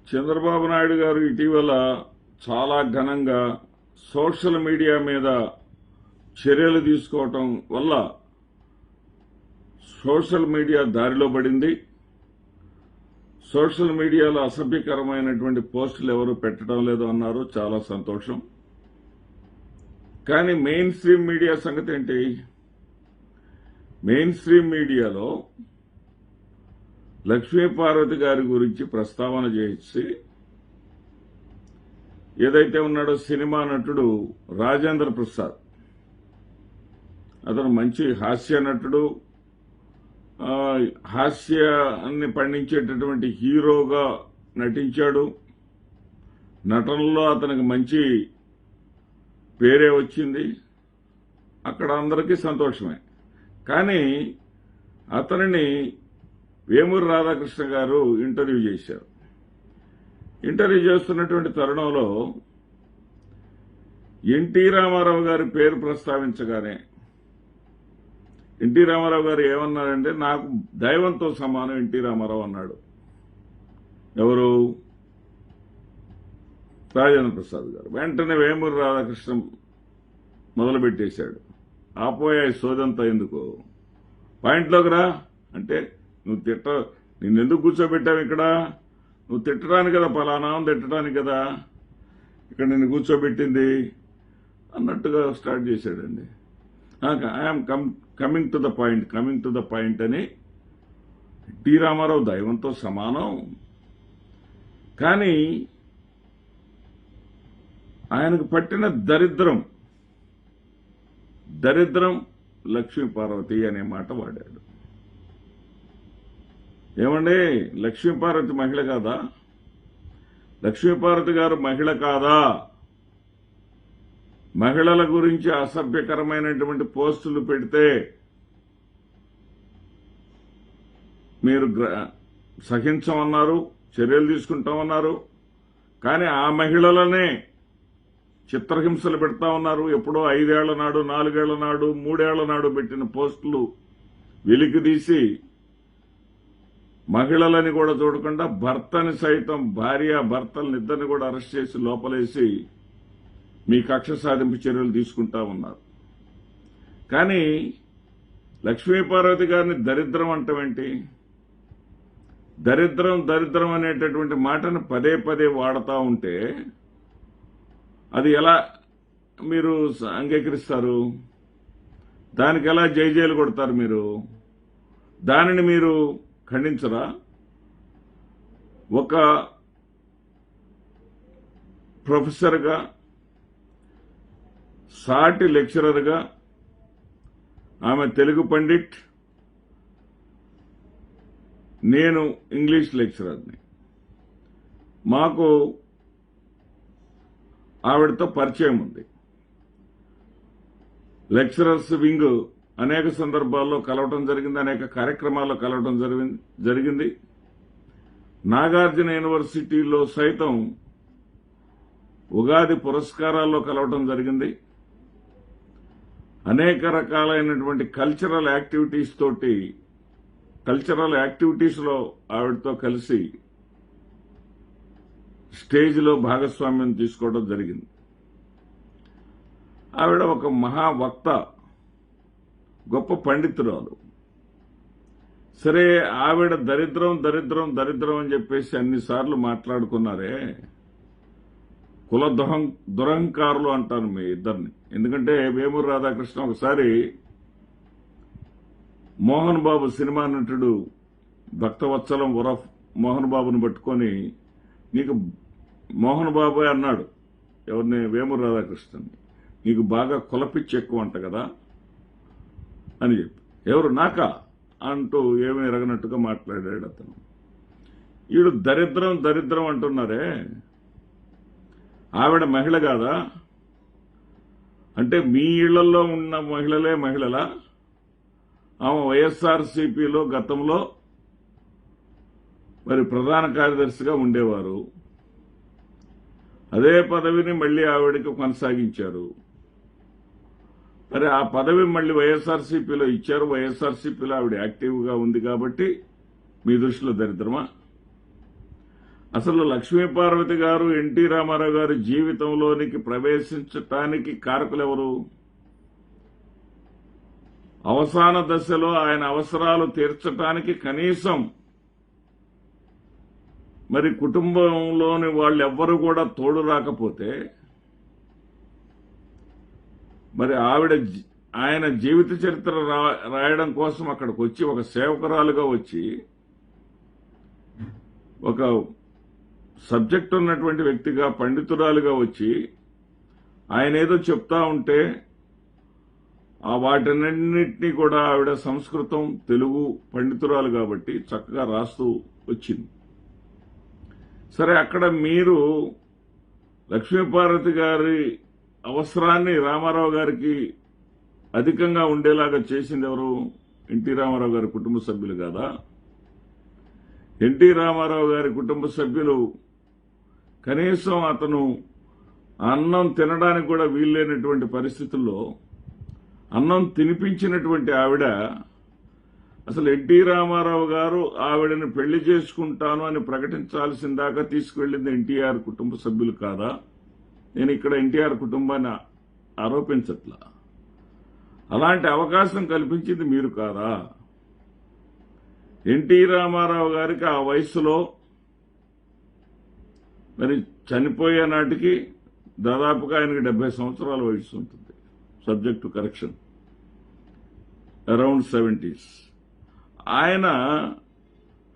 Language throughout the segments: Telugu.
చంద్రబాబు నాయుడు గారు ఇటీవల చాలా ఘనంగా సోషల్ మీడియా మీద చర్యలు తీసుకోవటం వల్ల సోషల్ మీడియా దారిలో పడింది. సోషల్ మీడియాలో అసభ్యకరమైనటువంటి పోస్టులు ఎవరు పెట్టడం లేదు అన్నారు. చాలా సంతోషం. కానీ మెయిన్ స్ట్రీమ్ మీడియా సంగతి ఏంటి? మెయిన్ స్ట్రీమ్ మీడియాలో లక్ష్మీపార్వతి గారి గురించి ప్రస్తావన చేసి ఏదైతే ఉన్నాడో సినిమా నటుడు రాజేంద్ర ప్రసాద్, అతను మంచి హాస్య నటుడు, హాస్యాన్ని పండించేటటువంటి హీరోగా నటించాడు. నటనలో అతనికి మంచి పేరే వచ్చింది. అక్కడ అందరికీ సంతోషమే. కానీ అతనిని వేమూరి రాధాకృష్ణ గారు ఇంటర్వ్యూ చేశారు. ఇంటర్వ్యూ చేస్తున్నటువంటి తరుణంలో ఎన్టీ రామారావు గారి పేరు ప్రస్తావించగానే ఎన్టీ రామారావు గారు ఏమన్నారంటే, నాకు దైవంతో సమానం ఎన్టీ రామారావు అన్నాడు. ఎవరు? రాజేంద్ర ప్రసాద్ గారు. వెంటనే వేమూరి రాధాకృష్ణ మొదలుపెట్టేశాడు. ఆపోయా సోదంతా ఎందుకు, పాయింట్లోకి రా అంటే, నువ్వు నిన్నెందుకు కూర్చోబెట్టావు ఇక్కడ? నువ్వు తిట్టడానికి కదా, పలానా తిట్టడానికి కదా ఇక్కడ నిన్ను కూర్చోబెట్టింది అన్నట్టుగా స్టార్ట్ చేశాడండి. I'm coming to the point అని. టి రామారావు దైవంతో సమానం, కానీ ఆయనకు పట్టిన దరిద్రం లక్ష్మీపార్వతి అనే మాట వాడాడు. ఏమండి, లక్ష్మీపార్వతి మహిళ కాదా? లక్ష్మీపార్వతి గారు మహిళ కాదా? మహిళల గురించి అసభ్యకరమైనటువంటి పోస్టులు పెడితే మీరు సహించమన్నారు, చర్యలు తీసుకుంటామన్నారు. కానీ ఆ మహిళలనే చిత్రహింసలు పెడతా ఉన్నారు. ఎప్పుడో 5 ఏళ్ల నాడు, 4 ఏళ్ల నాడు, 3 ఏళ్ల నాడు పెట్టిన పోస్టులు వెలికితీసి మహిళలని కూడా చూడకుండా భర్తని సైతం, భర్తలను ఇద్దరిని కూడా అరెస్ట్ చేసి లోపలేసి మీ కక్ష సాధింపు చర్యలు తీసుకుంటా ఉన్నారు. కానీ లక్ష్మీపార్వతి గారిని దరిద్రం అంటామేంటి? దరిద్రం అనేటటువంటి మాటను పదే పదే వాడుతూ ఉంటే అది ఎలా మీరు అంగీకరిస్తారు? దానికి ఎలా జైలు కొడతారు మీరు? దానిని మీరు ఖండించరా? ఒక ప్రొఫెసర్గా, సాటి లెక్చరర్గా, ఆమె తెలుగు పండిట్, నేను ఇంగ్లీష్ లెక్చరర్ని. మాకు ఆవిడతో పరిచయం ఉంది. లెక్చరర్స్ వింగ్ అనేక సందర్భాల్లో కలవటం జరిగింది, అనేక కార్యక్రమాల్లో కలవటం జరిగింది. నాగార్జున యూనివర్సిటీలో సైతం ఉగాది పురస్కారాల్లో కలవటం జరిగింది. అనేక రకాలైనటువంటి కల్చరల్ యాక్టివిటీస్లో ఆవిడతో కలిసి స్టేజ్లో భాగస్వామ్యం తీసుకోవడం జరిగింది. ఆవిడ ఒక మహావక్త, గొప్ప పండితురాలు. సరే, ఆవిడ దరిద్రం అని చెప్పేసి అన్నిసార్లు మాట్లాడుకున్నారే. కుల దురహంకారులు అంటాను మీ ఇద్దరిని. ఎందుకంటే వేమూరి రాధాకృష్ణ ఒకసారి మోహన్ బాబు సినిమా నటుడు భక్తవత్సలం ఉరఫ్ మోహన్ బాబుని పట్టుకొని, నీకు మోహన్ బాబు అన్నాడు ఎవరిని? వేమూరి రాధాకృష్ణని. నీకు బాగా కులపిచ్చి ఎక్కువ అంట కదా అని చెప్పి, ఎవరు నాకా అంటూ ఏమీ ఎరగనట్టుగా మాట్లాడాడు అతను. ఈడు దరిద్రం అంటున్నారే. ఆవిడ మహిళ కాదా? అంటే మీ ఇళ్లలో ఉన్న మహిళలా? ఆమె వైఎస్ఆర్సీపీలో గతంలో మరి ప్రధాన కార్యదర్శిగా ఉండేవారు. అదే పదవిని మళ్లీ ఆవిడకి కొనసాగించారు. మరి ఆ పదవి మళ్లీ వైఎస్ఆర్సీపీలో ఇచ్చారు. వైఎస్ఆర్సీపీలో ఆవిడ యాక్టివ్గా ఉంది కాబట్టి మీ దృష్టిలో దరిద్రమా? అసలు లక్ష్మీపార్వతి గారు ఎన్టీ రామారావు గారి జీవితంలోనికి ప్రవేశించటానికి కారకులెవరు? అవసాన దశలో ఆయన అవసరాలు తీర్చటానికి కనీసం మరి కుటుంబంలోని వాళ్ళెవ్వరూ కూడా తోడు రాకపోతే మరి ఆయన జీవిత చరిత్ర రాయడం కోసం అక్కడికి వచ్చి ఒక సేవకురాలుగా వచ్చి ఒక సబ్జెక్ట్ ఉన్నటువంటి వ్యక్తిగా పండితురాలుగా వచ్చి ఆయన ఏదో చెప్తా ఉంటే ఆ వాటినన్నింటినీ కూడా ఆవిడ సంస్కృతం తెలుగు పండితురాలు కాబట్టి చక్కగా రాస్తూ వచ్చింది. సరే, అక్కడ మీరు లక్ష్మీపార్వతి గారి అవసరాన్ని రామారావు గారికి అధికంగా ఉండేలాగా చేసింది ఎవరు? ఎన్టీ రామారావు గారి కుటుంబ సభ్యులు కాదా? ఎన్టీ రామారావు గారి కుటుంబ సభ్యులు కనీసం అతను అన్నం తినడానికి కూడా వీల్లేనటువంటి పరిస్థితుల్లో అన్నం తినిపించినటువంటి ఆవిడ అసలు ఎన్టీ రామారావు గారు ఆవిడని పెళ్లి చేసుకుంటాను అని ప్రకటించాల్సిందాకా తీసుకువెళ్ళింది ఎన్టీఆర్ కుటుంబ సభ్యులు కాదా? నేను ఇక్కడ ఎన్టీఆర్ కుటుంబాన్ని ఆరోపించట్లా. అలాంటి అవకాశం కల్పించింది మీరు కాదా? ఎన్టీ రామారావు గారికి ఆ వయసులో మరి చనిపోయే నాటికి దాదాపుగా ఆయనకి 70 సంవత్సరాల వయసు ఉంటుంది. Subject to correction, around 70s. ఆయన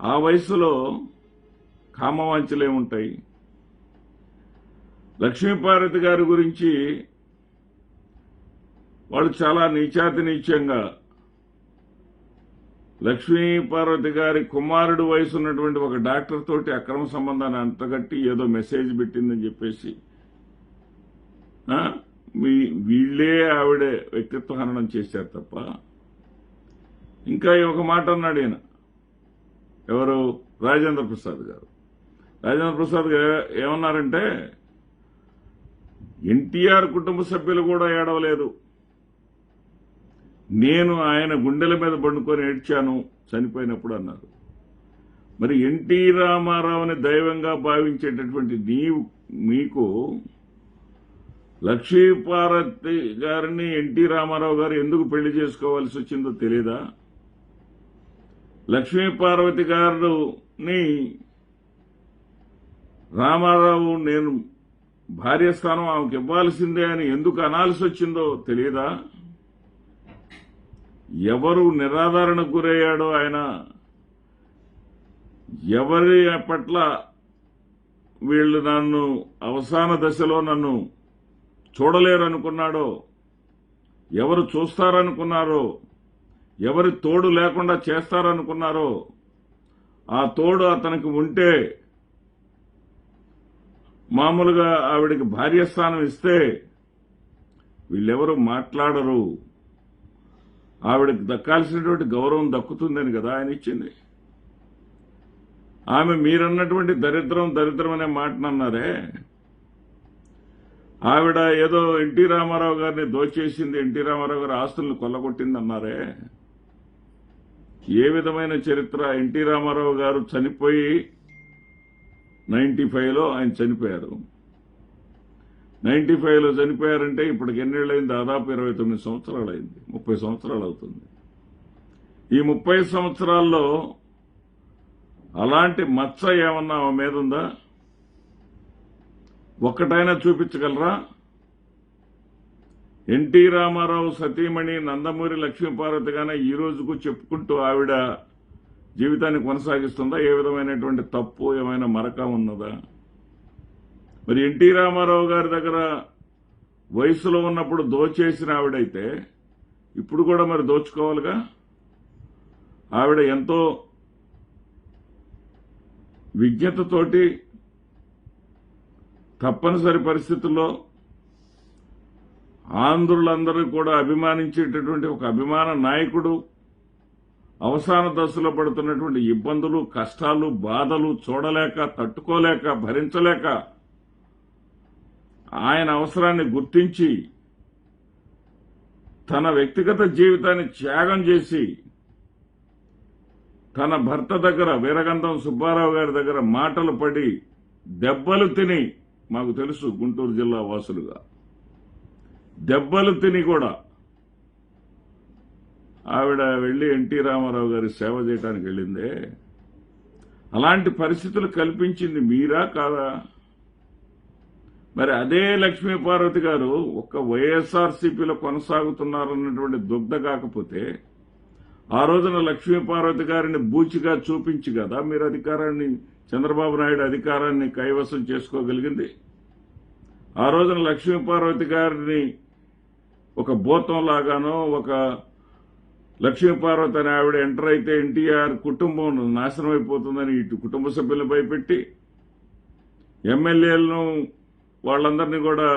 ఆ వయసులో కామవాంఛలేముంటాయి? లక్ష్మీపార్వతి గారి గురించి వాళ్ళు చాలా నీచాతి నీచంగా లక్ష్మీపార్వతి గారి కుమారుడు వయసు ఉన్నటువంటి ఒక డాక్టర్ తోటి అక్రమ సంబంధాన్ని అంతగట్టి ఏదో మెసేజ్ పెట్టిందని చెప్పేసి వీళ్లే ఆవిడ వ్యక్తిత్వ హననం చేశారు తప్ప. ఇంకా ఒక మాట అన్నాడు ఈయన, ఎవరు? రాజేంద్ర ప్రసాద్ గారు. రాజేంద్ర ప్రసాద్ గారు ఏమన్నారంటే, ఎన్టీఆర్ కుటుంబ సభ్యులు కూడా ఏడవలేదు, నేను ఆయన గుండెల మీద పండుకొని ఏడ్చాను చనిపోయినప్పుడు అన్నారు. మరి ఎన్టీ రామారావుని దైవంగా భావించేటటువంటి మీకు లక్ష్మీపార్వతి గారిని ఎన్టీ రామారావు గారు ఎందుకు పెళ్లి చేసుకోవాల్సి వచ్చిందో తెలియదా? లక్ష్మీపార్వతి గారిని రామారావు నేను భార్య స్థానం ఆమెకు ఇవ్వాల్సిందే అని ఎందుకు అనాల్సి వచ్చిందో తెలియదా? ఎవరు నిరాధారణకు గురయ్యాడో ఆయన, ఎవరి పట్ల వీళ్ళు నన్ను అవసాన దశలో నన్ను చూడలేరనుకున్నాడో, ఎవరు చూస్తారనుకున్నారో, ఎవరి తోడు లేకుండా చేస్తారనుకున్నారో, ఆ తోడు అతనికి ఉంటే మామూలుగా ఆవిడికి భార్యస్థానం ఇస్తే వీళ్ళెవరూ మాట్లాడరు, ఆవిడకి దక్కాల్సినటువంటి గౌరవం దక్కుతుందని కదా ఆయన ఇచ్చింది. ఆమె మీరన్నటువంటి దరిద్రం అనే మాటనన్నారే, ఆవిడ ఏదో ఎన్టీ రామారావు గారిని దోచేసింది, ఎన్టీ రామారావు గారి ఆస్తులను కొల్లగొట్టింది అన్నారే. ఏ విధమైన చరిత్ర? ఎన్టీ రామారావు గారు చనిపోయి 95లో ఆయన చనిపోయారు. 95లో చనిపోయారంటే ఇప్పటికి ఎన్నేళ్ళైంది? దాదాపు 29 సంవత్సరాలు అయింది, 30 సంవత్సరాలు అవుతుంది. ఈ 30 సంవత్సరాల్లో అలాంటి మచ్చ ఏమన్నా ఆమె మీద ఉందా? ఒక్కటైనా చూపించగలరా? ఎన్టీ రామారావు సతీమణి నందమూరి లక్ష్మీపార్వతిగానే ఈ రోజుకు చెప్పుకుంటూ ఆవిడ జీవితాన్ని కొనసాగిస్తుందా? ఏ విధమైనటువంటి తప్పు ఏమైనా మరక ఉన్నదా? మరి ఎన్టీ రామారావు గారి దగ్గర వయసులో ఉన్నప్పుడు దోచేసిన ఆవిడైతే ఇప్పుడు కూడా మరి దోచుకోవాలిగా. ఆవిడ ఎంతో విజ్ఞతతోటి తప్పనిసరి పరిస్థితుల్లో ఆంధ్రులందరూ కూడా అభిమానించేటటువంటి ఒక అభిమాన నాయకుడు అవసాన దశలో పడుతున్నటువంటి ఇబ్బందులు, కష్టాలు, బాధలు చూడలేక, తట్టుకోలేక, భరించలేక ఆయన అవసరాన్ని గుర్తించి తన వ్యక్తిగత జీవితాన్ని త్యాగం చేసి తన భర్త దగ్గర వీరగంధం సుబ్బారావు గారి దగ్గర మాటలు పడి దెబ్బలు తిని, మాకు తెలుసు గుంటూరు జిల్లా వాసులుగా, దెబ్బలు తిని కూడా ఆవిడ వెళ్లి ఎన్టీ రామారావు గారి సేవ చేయడానికి వెళ్ళిందే, అలాంటి పరిస్థితులు కల్పించింది మీరా కాదా? మరి అదే లక్ష్మీపార్వతి గారు ఒక్క వైఎస్ఆర్సీపీలో కొనసాగుతున్నారన్నటువంటి దుగ్ధ కాకపోతే ఆ రోజున లక్ష్మీపార్వతి గారిని బూచిగా చూపించి కదా మీరు అధికారాన్ని, చంద్రబాబు నాయుడు అధికారాన్ని కైవసం చేసుకోగలిగింది. ఆ రోజున లక్ష్మీపార్వతి గారిని ఒక భూతంలాగానో, ఒక లక్ష్మీపార్వతి అని ఆవిడ ఎంటర్ అయితే ఎన్టీఆర్ కుటుంబం నాశనం అయిపోతుందని ఇటు కుటుంబ సభ్యులను భయపెట్టి, ఎమ్మెల్యేలను వాళ్ళందరినీ కూడా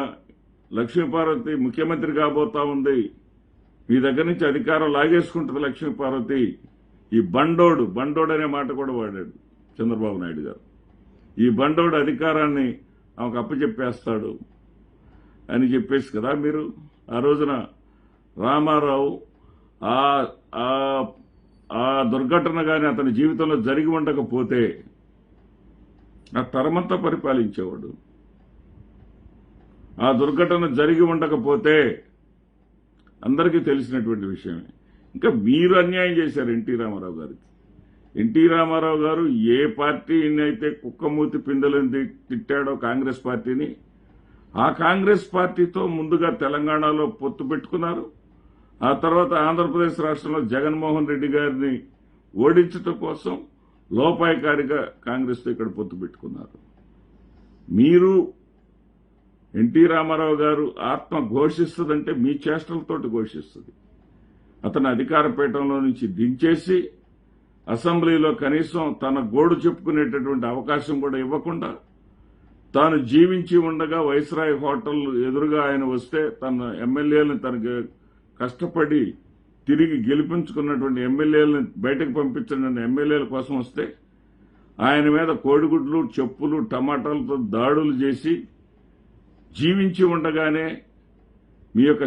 లక్ష్మీపార్వతి ముఖ్యమంత్రి కాబోతా ఉంది, మీ దగ్గర నుంచి అధికారం లాగేసుకుంటుంది లక్ష్మీపార్వతి, ఈ బండోడు అనే మాట కూడా వాడాడు చంద్రబాబు నాయుడు గారు, ఈ బండోడు అధికారాన్ని ఆమెకు అప్పచెప్పేస్తాడు అని చెప్పేసి కదా మీరు ఆ రోజున రామారావు ఆ దుర్ఘటన కానీ అతని జీవితంలో జరిగి ఉండకపోతే ఆ తరమంతా పరిపాలించేవాడు. ఆ దుర్ఘటన జరిగి ఉండకపోతే అందరికీ తెలిసినటువంటి విషయమే. ఇంకా మీరు అన్యాయం చేశారు ఎన్టీ రామారావు గారికి. ఎన్టీ రామారావు గారు ఏ పార్టీని అయితే కుక్కమూతి పిందెలని తిట్టాడో కాంగ్రెస్ పార్టీని, ఆ కాంగ్రెస్ పార్టీతో ముందుగా తెలంగాణలో పొత్తు పెట్టుకున్నారు. ఆ తర్వాత ఆంధ్రప్రదేశ్ రాష్ట్రంలో జగన్మోహన్ రెడ్డి గారిని ఓడించడం కోసం లోపాయకారిగా కాంగ్రెస్తో ఇక్కడ పొత్తు పెట్టుకున్నారు. మీరు ఎన్టీ రామారావు గారు ఆత్మ ఘోషిస్తుందంటే మీ చేష్టలతోటి ఘోషిస్తుంది. అతను అధికార పీఠంలో నుంచి దించేసి అసెంబ్లీలో కనీసం తన గోడు చెప్పుకునేటటువంటి అవకాశం కూడా ఇవ్వకుండా, తాను జీవించి ఉండగా వైస్రాయ్ హోటల్ ఎదురుగా ఆయన వస్తే తన ఎమ్మెల్యేలను తనకు కష్టపడి తిరిగి గెలిపించుకున్నటువంటి ఎమ్మెల్యేలను బయటకు పంపించిన ఎమ్మెల్యేల కోసం వస్తే ఆయన మీద కోడిగుడ్లు, చెప్పులు, టమాటాలతో దాడులు చేసి జీవించి ఉండగానే మీ యొక్క